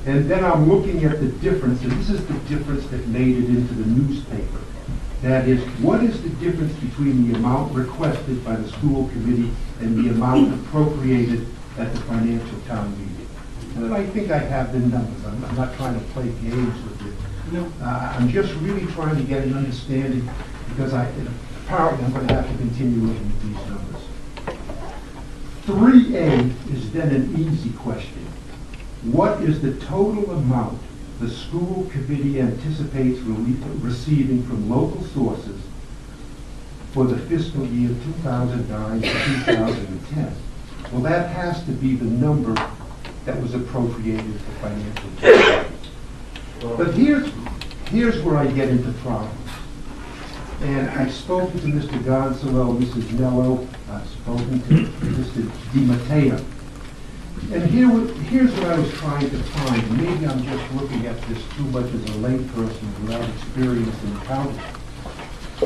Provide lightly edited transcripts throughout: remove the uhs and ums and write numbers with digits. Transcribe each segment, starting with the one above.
And then I'm looking at the difference, and this is the difference that made it into the newspaper. That is, what is the difference between the amount requested by the school committee and the amount appropriated at the financial town meeting? And I think I have the numbers. I'm not trying to play games with you. No. I'm just really trying to get an understanding, because apparently I'm going to have to continue looking at these numbers. 3A is then an easy question. What is the total amount the school committee anticipates receiving from local sources for the fiscal year 2009 to 2010? Well, that has to be the number that was appropriated for financial aid. But here's where I get into problems. And I've spoken to Mr. Gonzalo, Mrs. Nello, I've spoken to Mr. DiMatteo. And here's what I was trying to find. Maybe I'm just looking at this too much as a layperson without experience in accounting.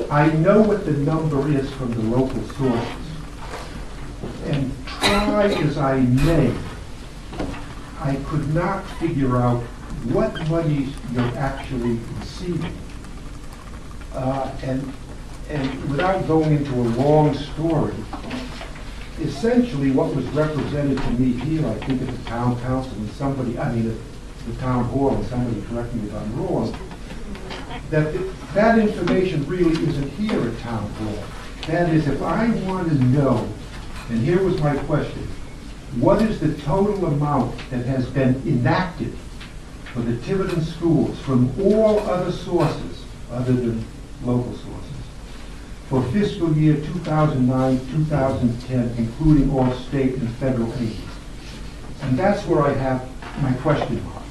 I know what the number is from the local sources. And try as I may, I could not figure out what monies you're actually receiving. And without going into a long story, essentially what was represented to me here, I think at the town council and somebody, at the town hall, and somebody correct me if I'm wrong, that information really isn't here at town hall. That is, if I want to know, and here was my question, what is the total amount that has been enacted for the Tiverton schools from all other sources other than local sources for fiscal year 2009-2010, including all state and federal aid? And that's where I have my question mark.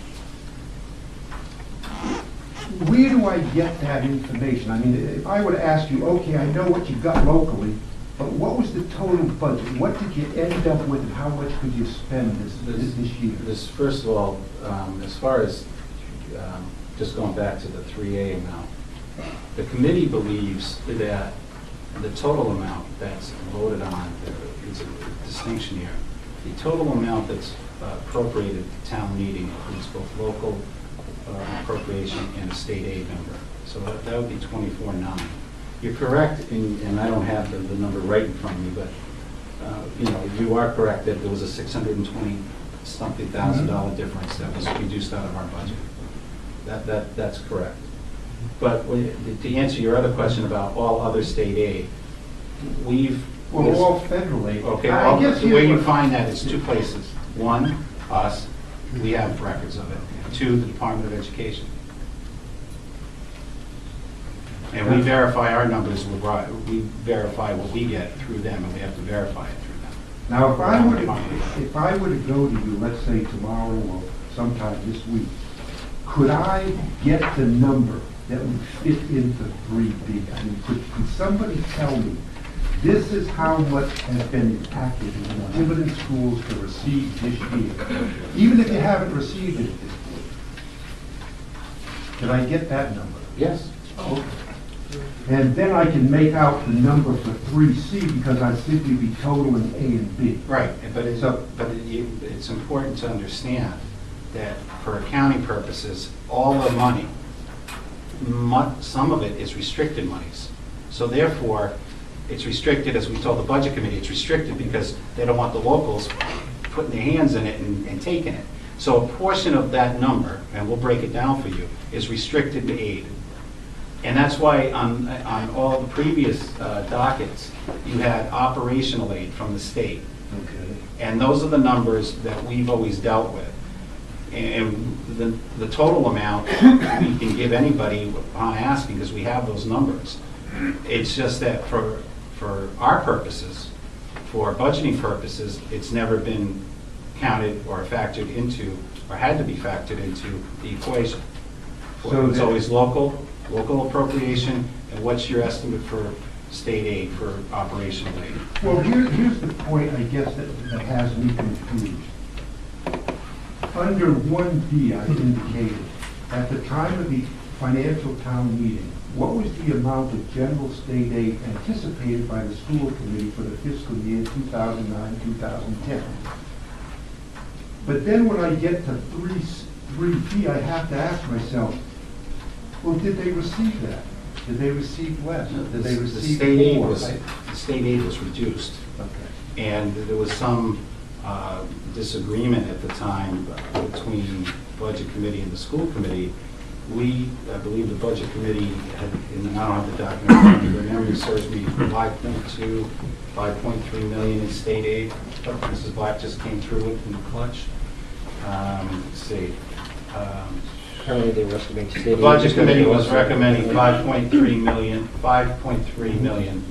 Where do I get that information? I mean, if I were to ask you, okay, I know what you got locally, but what was the total budget? What did you end up with, and how much could you spend this year? First of all, as far as just going back to the 3A amount, the committee believes that the total amount that's voted on, there's a distinction here. The total amount that's appropriated at the town meeting includes both local appropriation and a state aid number. So that would be 24.9. You're correct, and I don't have the number right in front of me, but you are correct that there was a $620-something thousand difference that was reduced out of our budget. That's correct. But to answer your other question about all other state aid, all federal aid. Okay, I guess the way you find that is two places. One, us, we have records of it. Two, the Department of Education. And we verify our numbers, we verify what we get through them, and we have to verify it through them. Now, if I were to go to you, let's say tomorrow or sometime this week, could I get the number that would fit into 3B? I mean, could somebody tell me, this is how much has been impacted in the Tiverton schools to receive this year, even if you haven't received it this year? Can I get that number? Yes. Okay. And then I can make out the number for 3C, because I simply be totaling A and B. Right, but it's important to understand that for accounting purposes, all the money, some of it is restricted monies. So therefore, it's restricted, as we told the budget committee, it's restricted because they don't want the locals putting their hands in it and taking it. So a portion of that number, and we'll break it down for you, is restricted to aid. And that's why on all the previous dockets, you had operational aid from the state. Okay. And those are the numbers that we've always dealt with. And the total amount we can give anybody upon asking, because we have those numbers. It's just that for our purposes, for budgeting purposes, it's never been counted or factored into, or had to be factored into the equation. So it's always local appropriation, and what's your estimate for state aid, for operational aid? Well, here's the point, I guess, that has me confused. Under 1D, I indicated, at the time of the financial town meeting, what was the amount of general state aid anticipated by the school committee for the fiscal year 2009-2010? But then when I get to 3B, I have to ask myself, well, did they receive that? Did they receive less? Did they The receive state aid more? was, the state aid was reduced. Okay. And there was some disagreement at the time between the Budget Committee and the School Committee. I believe the Budget Committee had, and I don't have the document, but memory serves me, 5.2, 5.3 million in state aid. Mrs. Black just came through it in the clutch. Let's see. Currently, they were estimating state aid. The Budget Committee was recommending 5.3 million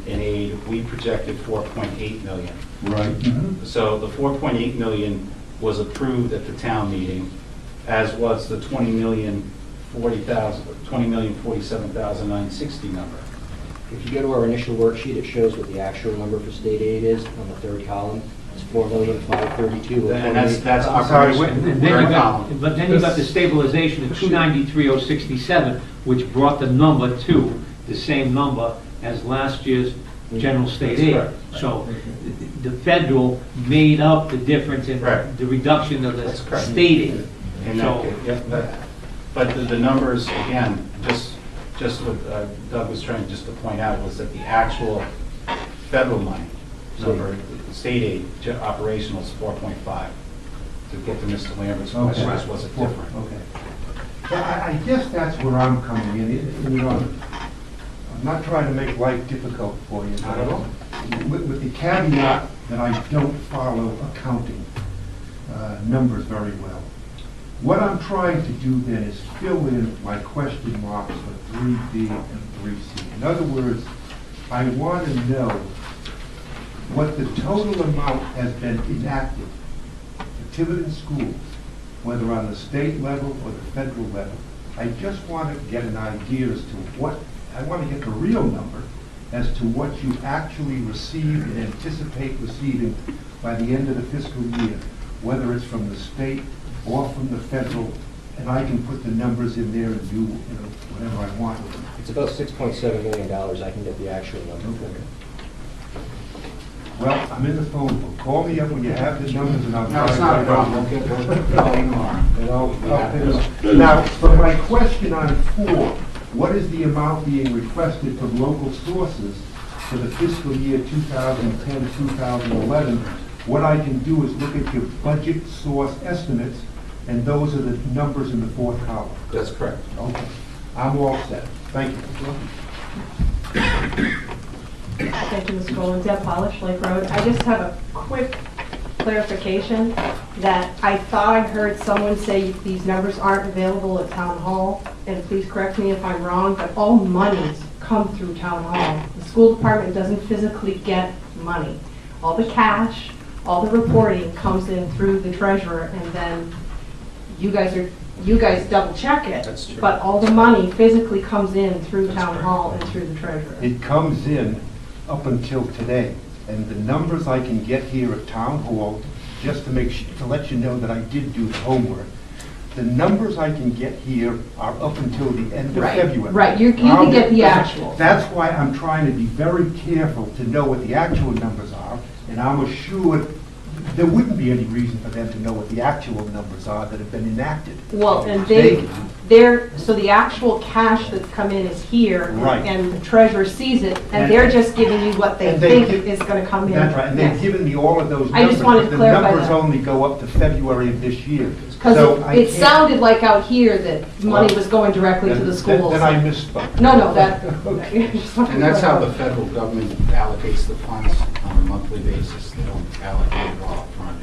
in aid. We projected 4.8 million. Right. Mm-hmm. So the 4.8 million was approved at the town meeting, as was the 20,047,960 number. If you go to our initial worksheet, it shows what the actual number for state aid is on the third column. It's 4,532,000. And that's I'm sorry, our. wait, And but then you got the stabilization of 293,067, which brought the number to the same number as last year's general state aid. That's So the federal made up the difference in Right. the reduction of the That's correct. state aid. And So- but the numbers, again, just what Doug was trying just to point out was that the actual federal money number, state aid operational is 4.5. To get to Mr. Lambert's question, was it different? Okay. Well, I guess that's where I'm coming in. You know, I'm not trying to make life difficult for you. Not at all. With the caveat that I don't follow accounting numbers very well. What I'm trying to do then is fill in my question marks for 3B and 3C. In other words, I want to know what the total amount has been enacted for Tiverton schools, whether on the state level or the federal level. I just want to get an idea as to what, I want to get the real number as to what you actually receive and anticipate receiving by the end of the fiscal year, whether it's from the state or from the federal, and I can put the numbers in there and do, whatever I want with them. It's about $6.7 million. I can get the actual number for you. Well, I'm in the phone book. Call me up when you have the numbers and I'll. No, it's not a problem. We'll call you tomorrow. And I'll finish. Now, for my question on 4, what is the amount being requested from local sources for the fiscal year 2010, 2011? What I can do is look at your budget source estimates, and those are the numbers in the 4th column. That's correct. Okay. I'm all set. Thank you. Thank you, Mr. Goldman. Deb Polish, Lake Road. I just have a quick clarification that I thought I heard someone say these numbers aren't available at Town Hall, and please correct me if I'm wrong, but all monies come through Town Hall. The school department doesn't physically get money. All the cash, all the reporting comes in through the treasurer, and then you guys double check it. That's true. But all the money physically comes in through That's Town correct. Hall and through the treasurer. It comes in up until today, and the numbers I can get here at Town Hall, just to let you know that I did do the homework, the numbers I can get here are up until the end of February. Right, you can get the actual. That's why I'm trying to be very careful to know what the actual numbers are, and I'm assured there wouldn't be any reason for them to know what the actual numbers are that have been enacted. Well, and so the actual cash that's come in is here. Right. And the treasurer sees it, and And- they're just giving you what they and they think give- is gonna come in. That's right, and they've Yes. given me all of those I numbers. just wanted to but clarify the numbers that. only go up to February of this year. Because So I it can't- sounded like out here that money was going directly to the schools. Then I misspoke. No, that. Okay. just wanted to And that's how clarify. the federal government allocates the funds on a monthly basis. They don't allocate it all upfront.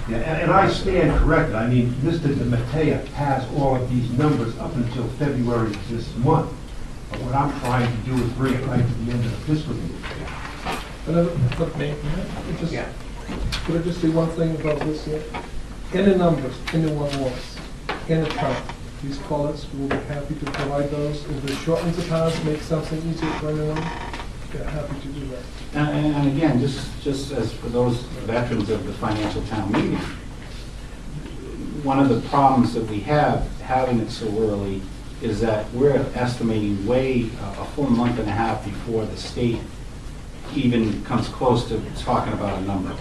Yeah, and I stand corrected. I mean, Mr. DeMattea has all of these numbers up until February of this month. But what I'm trying to do is bring it right to the end of the fiscal year. Could I just say one thing about this here? Any numbers anyone wants, any time, please call us. We'll be happy to provide those. If it shortens the time, makes something easier for anyone, we're happy to do that. And again, just as for those veterans of the financial town meeting, one of the problems that we have, having it so early, is that we're estimating a full month and a half before the state even comes close to talking about a number.